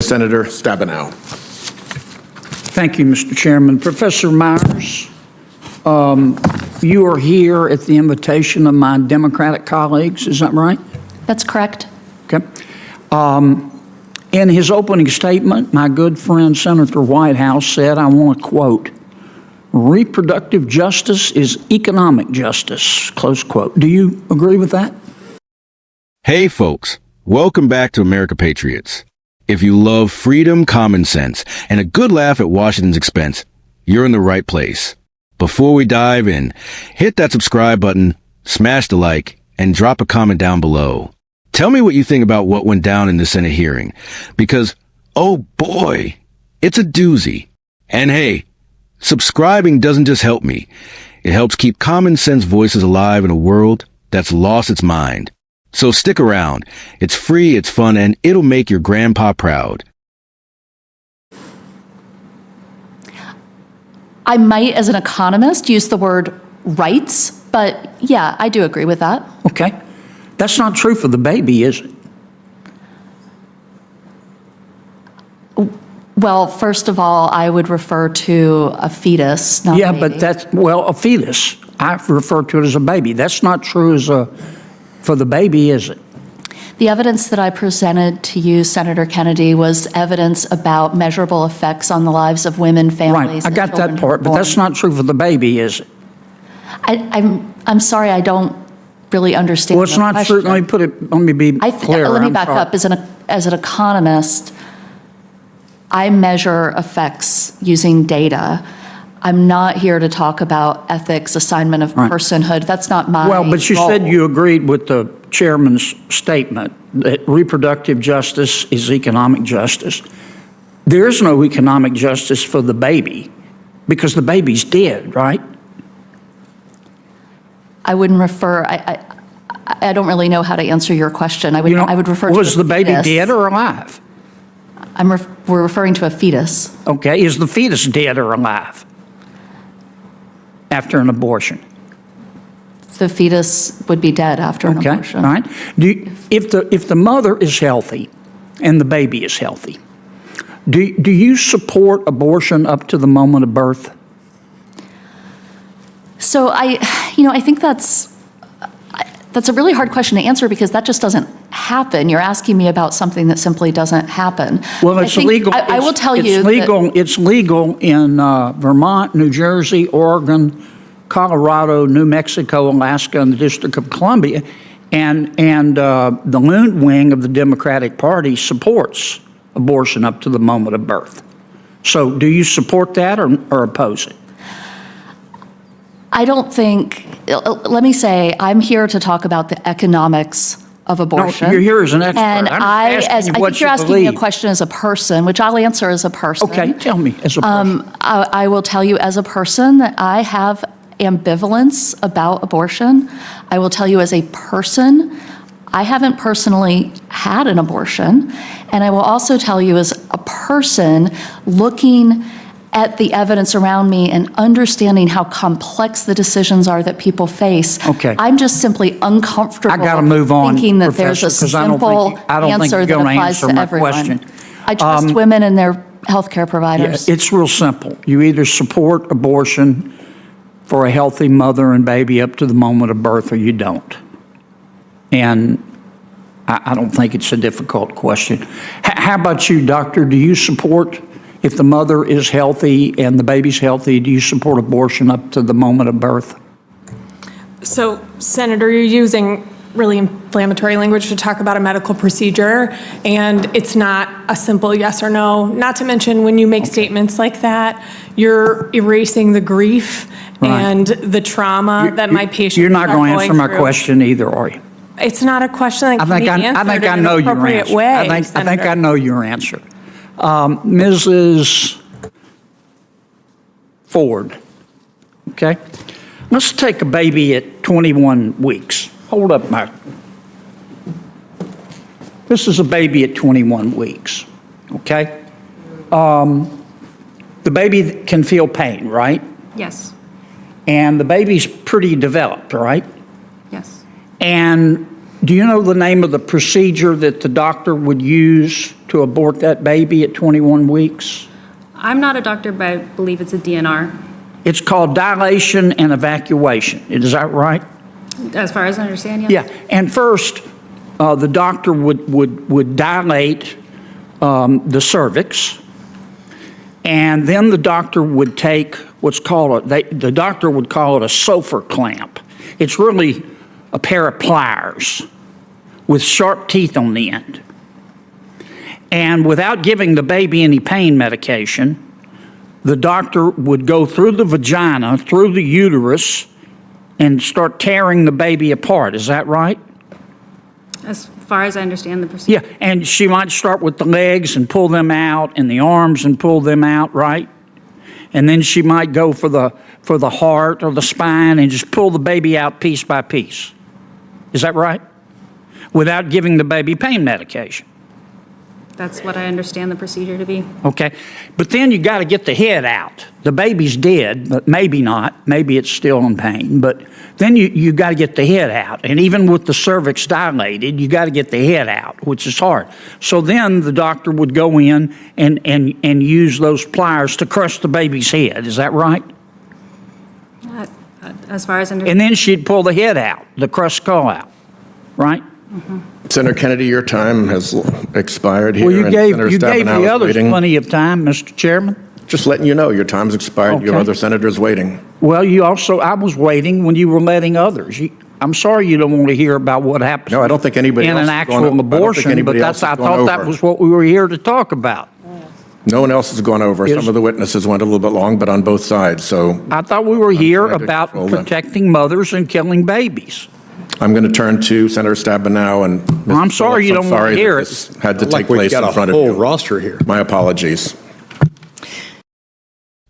Senator Stabenow. Thank you, Mr. Chairman. Professor Myers, you are here at the invitation of my Democratic colleagues, is that right? That's correct. Okay. In his opening statement, my good friend Senator Whitehouse said, I want to quote, reproductive justice is economic justice, close quote. Do you agree with that? Hey folks, welcome back to America Patriots. If you love freedom, common sense, and a good laugh at Washington's expense, you're in the right place. Before we dive in, hit that subscribe button, smash the like, and drop a comment down below. Tell me what you think about what went down in the Senate hearing, because, oh boy, it's a doozy. And hey, subscribing doesn't just help me. It helps keep common sense voices alive in a world that's lost its mind. So stick around. It's free, it's fun, and it'll make your grandpa proud. I might, as an economist, use the word rights, but yeah, I do agree with that. Okay. That's not true for the baby, is it? Well, first of all, I would refer to a fetus, not Yeah, a baby. but that's, well, a fetus. I refer to it as a baby. That's not true as for the baby, is it? The evidence that I presented to you, Senator Kennedy, was evidence about measurable effects on the lives of women, families, Right, I got that part, but that's not true for the baby, is it? I'm sorry, I don't really understand. Well, it's the not true. question. Let me be clear. Let me I'm back sorry. up. As an economist, I measure effects using data. I'm not here to talk about ethics, assignment of personhood. That's not my Well, but you role. said you agreed with the chairman's statement that reproductive justice is economic justice. There is no economic justice for the baby because the baby's dead, right? I wouldn't refer. I don't really know how to answer your question. I would refer to Was a the baby fetus. dead or alive? We're referring to a fetus. Okay, is the fetus dead or alive after an abortion? The fetus would be dead after an abortion. All right. If the mother is healthy and the baby is healthy, do you support abortion up to the moment of birth? So I think that's a really hard question to answer because that just doesn't happen. You're asking me about something that simply doesn't happen. Well, it's illegal. I will tell you It's legal in Vermont, New Jersey, Oregon, Colorado, New Mexico, Alaska, and the District of Columbia, and the Loon wing of the Democratic Party supports abortion up to the moment of birth. So, do you support that or oppose it? I don't think. Let me say, I'm here to talk about the economics of abortion. No, you're here as an expert. And I think you're asking me a believe. question as a person, which I'll answer as a person. Okay, tell me as a person. I will tell you as a person that I have ambivalence about abortion. I will tell you as a person, I haven't personally had an abortion. And I will also tell you as a person looking at the evidence around me and understanding how complex the decisions are that people face. Okay. I'm just simply uncomfortable I got to move on, thinking that there's a Professor, 'cause I don't think answer you're that going to applies answer to my everyone. question. I trust women and their healthcare providers. Yeah, it's real simple. You either support abortion for a healthy mother and baby up to the moment of birth or you don't. And I don't think it's a difficult question. How about you, doctor? Do you support, if the mother is healthy and the baby's healthy, do you support abortion up to the moment of birth? So, Senator, you're using really inflammatory language to talk about a medical procedure, and it's not a simple yes or no. Not to mention, when you make statements like that, you're erasing the grief and the trauma that my patients You're not are going to answer my through. question either, are you? It's not a question that can be answered in an appropriate way, I think Senator. I know your answer. Mrs. Ford, okay? Let's take a baby at 21 weeks. Hold up, Mike. This is a baby at 21 weeks, okay? The baby can feel pain, right? Yes. And the baby's pretty developed, right? Yes. And do you know the name of the procedure that the doctor would use to abort that baby at 21 weeks? I'm not a doctor, but I believe it's a DNR. It's called dilation and evacuation. Is that right? As far as I understand, yes. Yeah. And first, the doctor would dilate the cervix, and then the doctor would take what's called the doctor would call it a Sofer clamp. It's really a pair of pliers with sharp teeth on the end. And without giving the baby any pain medication, the doctor would go through the vagina, through the uterus, and start tearing the baby apart. Is that right? As far as I understand the procedure. Yeah, and she might start with the legs and pull them out, and the arms and pull them out, right? And then she might go for the heart or the spine and just pull the baby out piece by piece. Is that right? Without giving the baby pain medication. That's what I understand the procedure to be. Okay, but then you got to get the head out. The baby's dead, but maybe not. Maybe it's still in pain, but then you got to get the head out. And even with the cervix dilated, you got to get the head out, which is hard. So then the doctor would go in and use those pliers to crush the baby's head. Is that right? As far as I understand. And then she'd pull the head out, the crushed skull out, right? Senator Kennedy, your time has expired here. Well, you and gave Senator the Stabenow is others waiting. plenty of time, Mr. Chairman. Just letting you know, your time's expired. Your Okay. other senator's waiting. Well, I was waiting when you were letting others. I'm sorry you don't want to hear about what happens. No, I don't think anybody in else an is actual going- I don't think abortion, but anybody else I has gone thought that over. was what we were here to talk about. No one else has gone over. Some of the witnesses went a little bit long, but on both sides. So I thought we were here trying to about control them. protecting mothers and killing babies. I'm going to turn to Senator Stabenow and. Mr. Well, I'm sorry Phillips. you don't want to sorry that hear it. this had to Like take we've place got in a front of whole you. roster here. My apologies.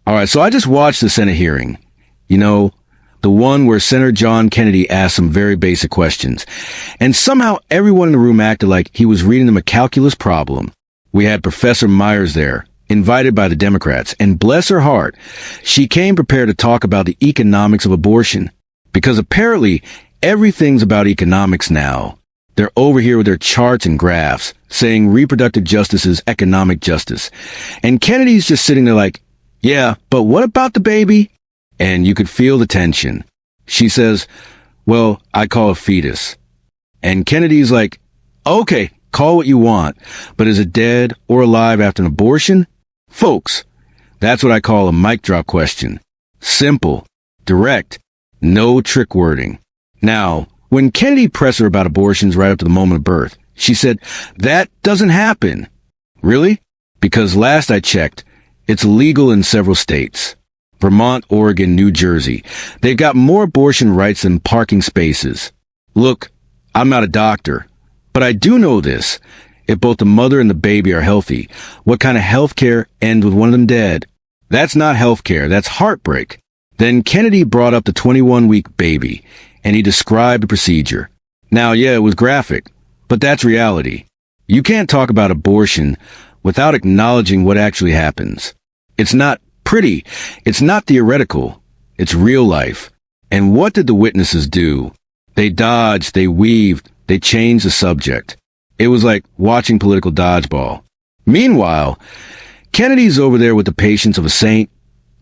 All right, so I just watched the Senate hearing. You know, the one where Senator John Kennedy asked some very basic questions. And somehow everyone in the room acted like he was reading them a calculus problem. We had Professor Myers there, invited by the Democrats, and bless her heart, she came prepared to talk about the economics of abortion. Because apparently, everything's about economics now. They're over here with their charts and graphs, saying reproductive justice is economic justice. And Kennedy's just sitting there like, yeah, but what about the baby? And you could feel the tension. She says, well, I call it fetus. And Kennedy's like, okay, call what you want, but is it dead or alive after an abortion? Folks, that's what I call a mic drop question. Simple, direct, no trick wording. Now, when Kennedy pressed her about abortions right up to the moment of birth, she said, that doesn't happen. Really? Because last I checked, it's legal in several states. Vermont, Oregon, New Jersey. They've got more abortion rights than parking spaces. Look, I'm not a doctor, but I do know this. If both the mother and the baby are healthy, what kind of health care ends with one of them dead? That's not health care, that's heartbreak. Then Kennedy brought up the 21-week baby, and he described the procedure. Now, yeah, it was graphic, but that's reality. You can't talk about abortion without acknowledging what actually happens. It's not pretty, it's not theoretical, it's real life. And what did the witnesses do? They dodged, they weaved, they changed the subject. It was like watching political dodgeball. Meanwhile, Kennedy's over there with the patience of a saint,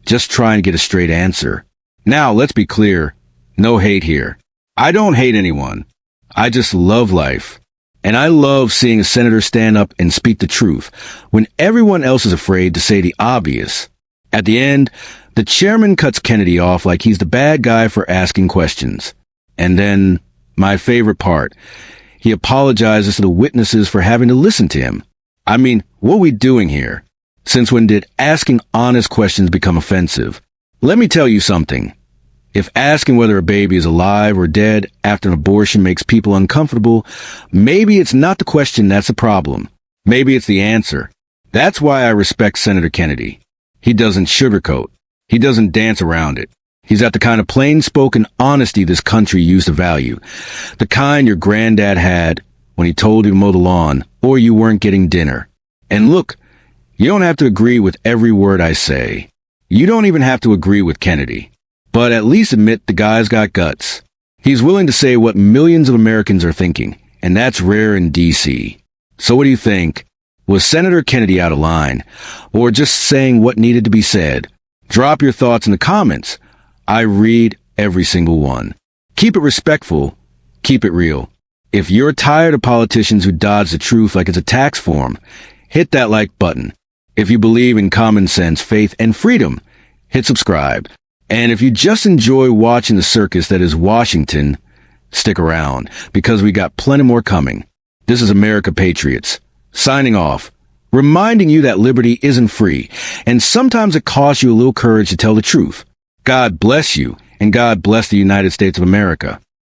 just trying to get a straight answer. Now, let's be clear, no hate here. I don't hate anyone. I just love life. And I love seeing a senator stand up and speak the truth when everyone else is afraid to say the obvious. At the end, the chairman cuts Kennedy off like he's the bad guy for asking questions. And then, my favorite part, he apologizes to the witnesses for having to listen to him. I mean, what are we doing here? Since when did asking honest questions become offensive? Let me tell you something. If asking whether a baby is alive or dead after an abortion makes people uncomfortable, maybe it's not the question that's the problem. Maybe it's the answer. That's why I respect Senator Kennedy. He doesn't sugarcoat. He doesn't dance around it. He's got the kind of plain-spoken honesty this country used to value. The kind your granddad had when he told you to mow the lawn or you weren't getting dinner. And look, you don't have to agree with every word I say. You don't even have to agree with Kennedy. But at least admit the guy's got guts. He's willing to say what millions of Americans are thinking, and that's rare in D.C. So what do you think? Was Senator Kennedy out of line? Or just saying what needed to be said? Drop your thoughts in the comments. I read every single one. Keep it respectful. Keep it real. If you're tired of politicians who dodge the truth like it's a tax form, hit that like button. If you believe in common sense, faith, and freedom, hit subscribe. And if you just enjoy watching the circus that is Washington, stick around, because we got plenty more coming. This is America Patriots, signing off, reminding you that liberty isn't free, and sometimes it costs you a little courage to tell the truth. God bless you, and God bless the United States of America.